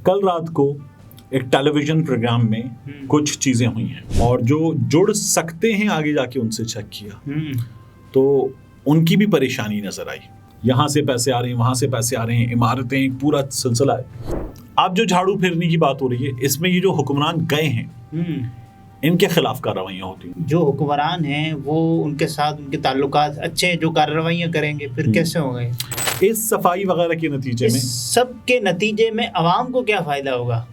کل رات کو ایک ٹیلی ویژن پروگرام میں کچھ چیزیں ہوئی ہیں اور جو جڑ سکتے ہیں آگے جا کے ان سے چیک کیا تو ان کی بھی پریشانی نظر آئی. یہاں سے پیسے آ رہے ہیں, وہاں سے پیسے آ رہے ہیں, عمارتیں, ایک پورا سلسلہ ہے. اب جو جھاڑو پھیرنے کی بات ہو رہی ہے اس میں یہ جو حکمران گئے ہیں ان کے خلاف کارروائیاں ہوتی ہیں. جو حکمران ہیں وہ ان کے ساتھ ان کے تعلقات اچھے ہیں, جو کارروائیاں کریں گے پھر کیسے ہوں گے؟ اس صفائی وغیرہ کے نتیجے میں اس سب کے نتیجے میں عوام کو کیا فائدہ ہوگا؟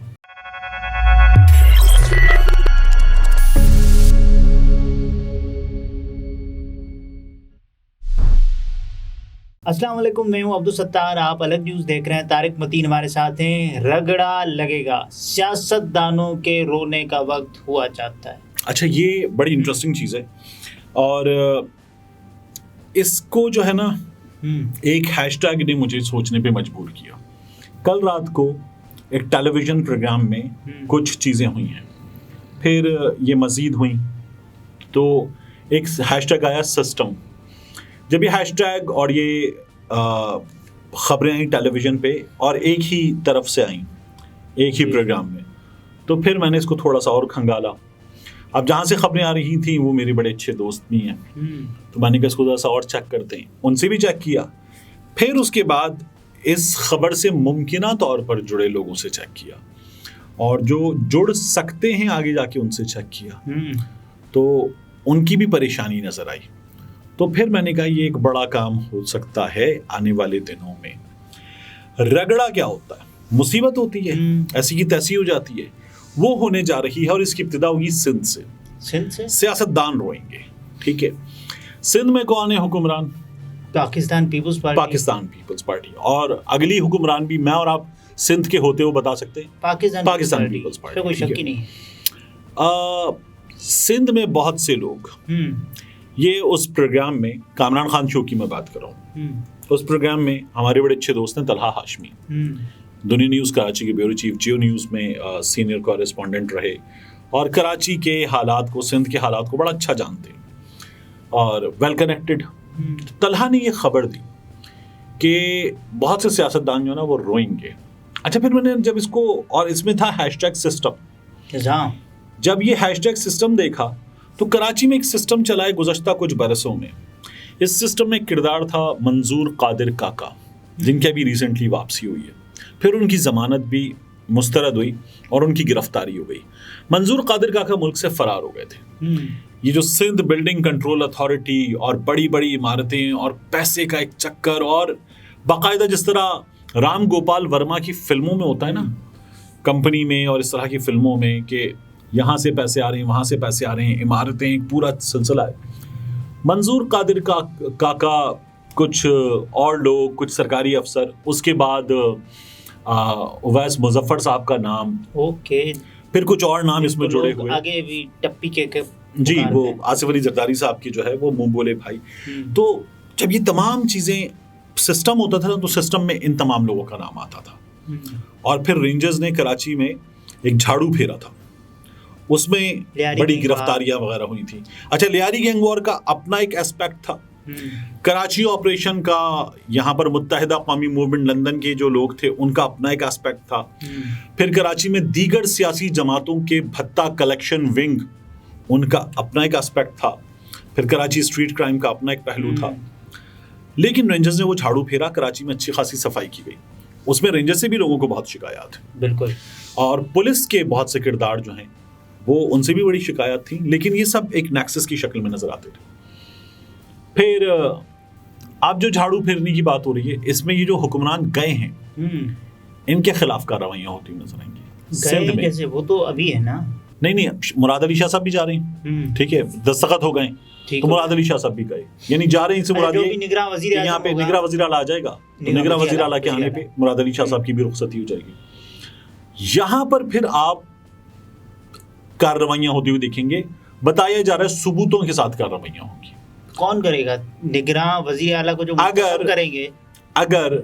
السلام علیکم, میں ہوں عبدالستار, آپ الگ نیوز دیکھ رہے ہیں. طارق متین ہمارے ساتھ ہیں. رگڑا لگے گا, سیاست دانوں کے رونے کا وقت ہوا چاہتا ہے. اچھا, یہ بڑی انٹرسٹنگ چیز ہے اور اس کو جو ہے نا ایک ہیش ٹیگ نے مجھے سوچنے پہ مجبور کیا. کل رات کو ایک ٹیلی ویژن پروگرام میں کچھ چیزیں ہوئی ہیں, پھر یہ مزید ہوئیں تو ایک ہیش ٹیگ آیا سسٹم. جب یہ ہیش ٹیگ اور یہ خبریں آئیں ٹیلی ویژن پہ اور ایک ہی طرف سے آئیں ایک ہی پروگرام میں, تو پھر میں نے اس کو تھوڑا سا اور کھنگالا. اب جہاں سے خبریں آ رہی تھیں وہ میرے بڑے اچھے دوست بھی ہیں, تو میں نے کہا اس کو ذرا سا اور چیک کرتے ہیں. ان سے بھی چیک کیا, پھر اس کے بعد اس خبر سے ممکنہ طور پر جڑے لوگوں سے چیک کیا اور جو جڑ سکتے ہیں آگے جا کے ان سے چیک کیا تو ان کی بھی پریشانی نظر آئی. تو پھر میں نے کہا یہ ایک بڑا کام ہو سکتا ہے آنے والے دنوں میں. رگڑا کیا ہوتا ہے؟ مصیبت ہوتی ہے, ایسی کی تیسی ہو جاتی ہے, وہ ہونے جا رہی ہے اور اس کی ابتدا ہوگی سندھ سے. سیاست دان روئیں گے, ٹھیک ہے. سندھ میں کون ہے حکمران؟ Pakistan Peoples Party. اور اگلی حکمران بھی میں اور آپ سندھ کے ہوتے ہو بتا سکتے ہیں, پاکستان پیپلز پارٹی. کوئی شک ہی نہیں. سندھ میں بہت سے لوگ, یہ اس پروگرام میں کامران خان شو کی میں بات کر رہا ہوں, اس پروگرام میں ہمارے بڑے اچھے دوست ہیں طلحہ ہاشمی, دنیا نیوز کراچی کے بیورو چیف, جیو نیوز میں سینئر کورسپونڈنٹ رہے اور کراچی کے حالات کو, سندھ کے حالات کو بڑا اچھا جانتے ہیں اور ویل کنیکٹڈ. طلحہ نے یہ خبر دی کہ بہت سے سیاستدان جو ہے نا وہ روئیں گے. اچھا, پھر میں نے جب اس کو, اور اس میں تھا ہیش ٹیگ سسٹم, جب یہ ہیش ٹیگ سسٹم دیکھا تو کراچی میں ایک سسٹم چلا ہے گزشتہ کچھ برسوں میں. اس سسٹم میں کردار تھا منظور قادر کاکا, جن کی ابھی ریسنٹلی واپسی ہوئی ہے. پھر ان کی ضمانت بھی مسترد ہوئی اور ان کی گرفتاری ہو گئی. منظور قادر کاکا ملک سے فرار ہو گئے تھے. یہ جو سندھ بلڈنگ کنٹرول اتھارٹی اور بڑی بڑی عمارتیں اور پیسے کا ایک چکر, اور باقاعدہ جس طرح رام گوپال ورما کی فلموں میں ہوتا ہے نا, کمپنی میں اور اس طرح کی فلموں میں, کہ یہاں سے پیسے آ رہے ہیں, وہاں سے پیسے آ رہے ہیں, عمارتیں, ایک پورا سلسلہ ہے. منظور قادر کاکا, کچھ اور لوگ, کچھ سرکاری افسر, اس کے بعد اویس مظفر صاحب کا نام, پھر کچھ اور نام اس میں جڑے ہوئے, آگے بھی ٹپی کے جی, وہ آصف علی زرداری صاحب کی جو ہے وہ منہ بولے بھائی. تو جب یہ تمام چیزیں سسٹم ہوتا تھا نا, تو سسٹم میں ان تمام لوگوں کا نام آتا تھا. اور پھر رینجرز نے کراچی میں ایک جھاڑو پھیرا تھا, اس میں بڑی گرفتاریاں وغیرہ ہوئی تھیں. اچھا, لیاری گینگ وار کا اپنا ایک اسپیکٹ تھا, کراچی آپریشن کا, یہاں پر متحدہ قومی موومنٹ لندن کے جو لوگ تھے ان کا اپنا ایک اسپیکٹ تھا. پھر کراچی میں دیگر سیاسی جماعتوں کے بھتہ کلیکشن ونگ, ان کا اپنا ایک اسپیکٹ تھا. پھر کراچی اسٹریٹ کرائم کا اپنا ایک پہلو تھا. لیکن رینجرز نے وہ جھاڑو پھیرا, کراچی میں اچھی خاصی صفائی کی گئی. اس میں رینجر سے بھی لوگوں کو بہت شکایات ہیں, بالکل, اور پولیس کے بہت سے کردار جو ہیں وہ ان سے بھی بڑی شکایت تھی. لیکن یہ سب ایک نیکسس کی شکل میں نظر آتے تھے. پھر اب جو جھاڑو پھیرنے کی بات ہو رہی ہے اس میں یہ جو حکمران گئے ہیں ان کے خلاف کارروائیاں ہوتی نظر آئیں گی. جیسے وہ تو ابھی ہے نا, نہیں, مراد علی شاہ صاحب بھی جا رہے ہیں, ٹھیک ہے, دستخط ہو گئے, تو مراد علی شاہ صاحب بھی گئے, یعنی جا رہے ہیں. سے مراد یہاں پہ نگراں وزیر اعلیٰ آ جائے گا, تو نگراں وزیر اعلیٰ کے آنے پہ مراد علی شاہ صاحب کی بھی رخصتی ہو جائے گی. یہاں پر پھر آپ کارروائیاں ہوتی ہوئی دیکھیں گے. بتایا جا رہا ہے ثبوتوں کے ساتھ کارروائیاں ہوں گی. کون کرے گا؟ نگراں وزیر اعلیٰ کو جو کریں گے. اگر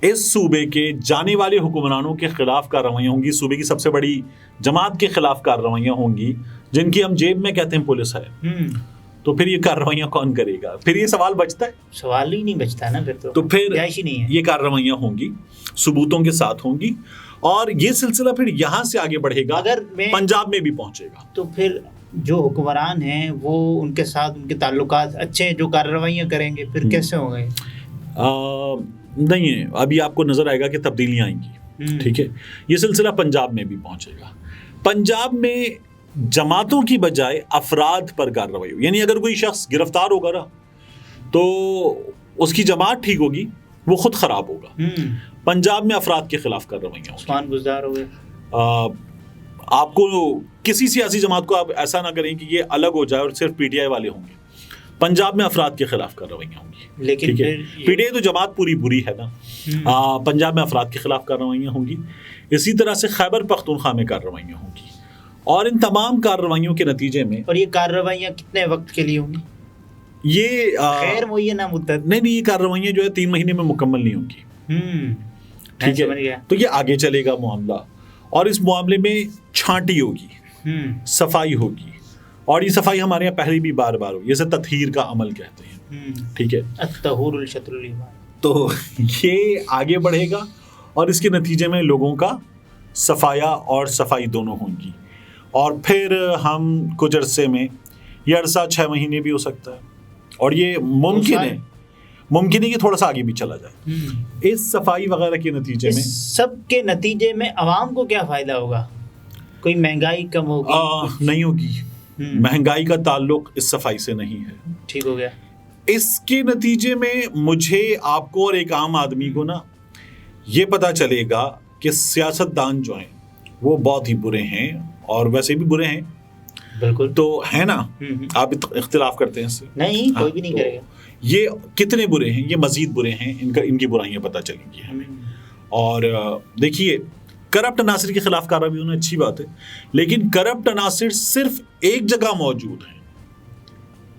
اس صوبے کے جانے والے حکمرانوں کے خلاف کارروائیاں ہوں گی, صوبے کی سب سے بڑی جماعت کے خلاف کارروائیاں ہوں گی, جن کی ہم جیب میں کہتے ہیں پولیس ہے, تو پھر یہ کارروائیاں کون کرے گا؟ پھر یہ سوال بچتا ہے، سوال ہی نہیں بچتا نا، تو پھر جائز ہی نہیں ہے. یہ کارروائیاں ہوں گی، ثبوتوں کے ساتھ ہوں گی، اور یہ سلسلہ پھر یہاں سے آگے بڑھے گا، اگر پنجاب میں بھی پہنچے گا. تو پھر جو حکمران ہیں وہ ان کے ساتھ ان کے تعلقات اچھے ہیں، جو کارروائیاں کریں گے پھر کیسے ہوں گے؟ نہیں ہے، ابھی آپ کو نظر آئے گا کہ تبدیلیاں آئیں گی. ٹھیک ہے، یہ سلسلہ پنجاب میں بھی پہنچے گا. پنجاب میں جماعتوں کی بجائے افراد پر کارروائی ہو، یعنی اگر کوئی شخص گرفتار ہوگا نا تو اس کی جماعت ٹھیک ہوگی، وہ خود خراب ہوگا. پنجاب میں افراد کے خلاف کارروائیاں ہوں. عثمان بزدار ہو گئے. آپ کو کسی سیاسی جماعت کو آپ ایسا نہ کریں کہ یہ الگ ہو جائے اور صرف پی ٹی آئی والے ہوں گے. پنجاب میں افراد کے خلاف کارروائیاں ہوں گی. لیکن پی ٹی آئی تو جماعت پوری بری ہے نا. پنجاب میں افراد کے خلاف کارروائیاں ہوں گی. اسی طرح سے خیبر پختونخوا میں کارروائیاں ہوں گی. اور ان تمام کارروائیوں کے نتیجے میں، اور یہ کارروائیاں کتنے وقت کے لیے ہوں گی؟ یہ خیر معینہ مدت نہیں، یہ کارروائیاں جو ہے 3 مہینے میں مکمل نہیں ہوں گی. ٹھیک ہے، تو یہ آگے چلے گا معاملہ، اور اس معاملے میں چھانٹی ہوگی، صفائی ہوگی. اور یہ صفائی ہمارے یہاں پہلے بھی بار بار ہوئی، جیسے تطہیر کا عمل کہتے ہیں. ٹھیک ہے، الطہور الشطر الایمان. تو یہ آگے بڑھے گا، اور اس کے نتیجے میں لوگوں کا صفایا اور صفائی دونوں ہوں گی. اور پھر ہم کچھ عرصے میں، یہ عرصہ 6 مہینے بھی ہو سکتا ہے، اور یہ ممکن ہے کہ تھوڑا سا آگے بھی چلا جائے. اس صفائی وغیرہ کے نتیجے میں، سب کے نتیجے میں عوام کو کیا فائدہ ہوگا؟ کوئی مہنگائی کم ہوگی؟ نہیں ہوگی. مہنگائی کا تعلق اس صفائی سے نہیں ہے. ٹھیک ہو گیا. اس کے نتیجے میں مجھے، آپ کو اور ایک عام آدمی کو نا یہ پتا چلے گا کہ سیاستدان جو ہیں وہ بہت ہی برے ہیں، اور ویسے بھی برے ہیں. بالکل. تو ہے نا، آپ اختلاف کرتے ہیں اس سے؟ نہیں، کوئی بھی نہیں کرے گا. یہ کتنے برے ہیں، یہ مزید برے ہیں، ان کی برائیاں پتہ چلیں گی ہمیں. اور دیکھیے، کرپٹ عناصر کے خلاف کارروائی ہونا اچھی بات ہے، لیکن کرپٹ عناصر صرف ایک جگہ موجود ہیں،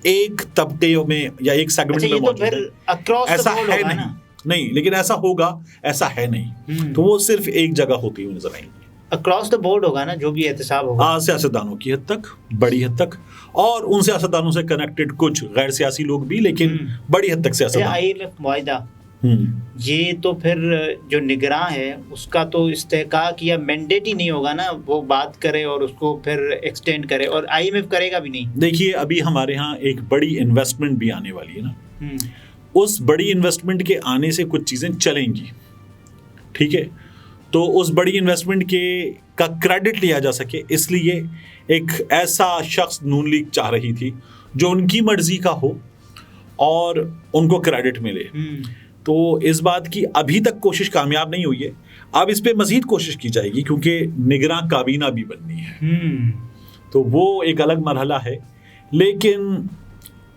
ایک طبقے میں یا ایک سیگمنٹ میں موجود ہیں. ایسا ہے نہیں، لیکن ایسا ہوگا، ایسا ہے نہیں. تو وہ صرف ایک جگہ ہوتی ہوئی نظر آئیں گی. اکراس دا بورڈ ہوگا نا جو بھی احتساب ہوگا. سیاستدانوں کی حد تک، بڑی حد تک، اور ان سیاستدانوں سے کنیکٹڈ کچھ غیر سیاسی لوگ بھی، لیکن بڑی حد تک سیاستدان. IMF معاہدہ، یہ تو پھر جو نگراں ہے اس کا تو استحقاق یا مینڈیٹ ہی نہیں ہوگا نا، وہ بات کرے اور اس کو پھر ایکسٹینڈ کرے، اور IMF کرے گا بھی نہیں. دیکھیے، ابھی ہمارے ہاں ایک بڑی انویسٹمنٹ بھی آنے والی ہے نا. اس بڑی انویسٹمنٹ کے آنے سے کچھ چیزیں چلیں گی. ٹھیک ہے، تو اس بڑی انویسٹمنٹ کا کریڈٹ لیا جا سکے، اس لیے ایک ایسا شخص نون لیگ چاہ رہی تھی جو ان کی مرضی کا ہو اور ان کو کریڈٹ ملے. تو اس بات کی ابھی تک کوشش کامیاب نہیں ہوئی ہے. اب اس پہ مزید کوشش کی جائے گی، کیونکہ نگراں کابینہ بھی بننی ہے. تو وہ ایک الگ مرحلہ ہے، لیکن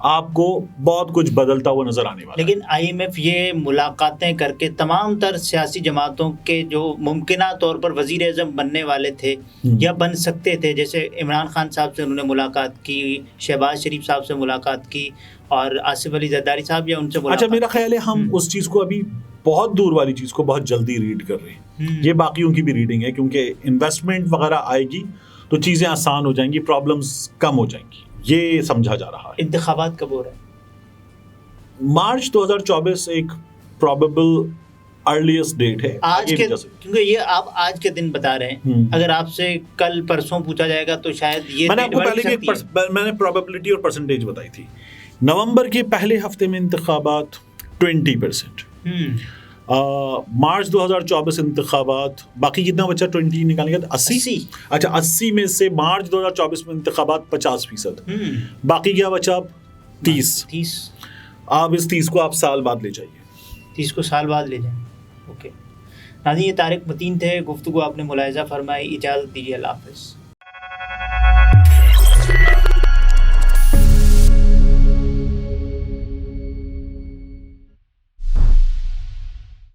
آپ کو بہت کچھ بدلتا ہوا نظر آنے والا. لیکن IMF یہ ملاقاتیں کر کے تمام تر سیاسی جماعتوں کے جو ممکنہ طور پر وزیر اعظم بننے والے تھے یا بن سکتے تھے، جیسے عمران خان صاحب سے انہوں نے ملاقات کی، شہباز شریف صاحب سے ملاقات کی، اور آصف علی زرداری صاحب یا ان سے ملاقات. اچھا، میرا خیال ہے ہم اس چیز کو ابھی بہت دور والی چیز کو بہت جلدی ریڈ کر رہے ہیں. یہ باقیوں کی بھی ریڈنگ ہے، کیونکہ انویسٹمنٹ وغیرہ آئے گی تو چیزیں آسان ہو جائیں گی، پرابلمز کم ہو جائیں گی، یہ سمجھا جا رہا ہے. انتخابات کب ہو رہے ہیں؟ مارچ 2024 ایک پروبیبل ارلیسٹ ڈیٹ ہے. کیونکہ یہ آپ آج کے دن بتا رہے ہیں، اگر آپ سے کل پرسوں پوچھا جائے گا تو شاید یہ میں نے آپ کو پہلے میں نے پروبیبلٹی اور پرسنٹیج بتائی تھی. نومبر کے پہلے ہفتے میں انتخابات 20%، مارچ 2024 انتخابات، باقی کتنا بچا 20 نکالنے کا 80. اچھا، 80 میں سے مارچ 2024 میں انتخابات 50%، باقی کیا بچا؟ 30. آپ اس 30 کو آپ سال بعد لے جائیے. 30 کو سال بعد لے جائیں. اوکے ناظرین، یہ طارق متین تھے، گفتگو آپ نے ملاحظہ فرمائی. اجازت دیجیے، اللہ حافظ.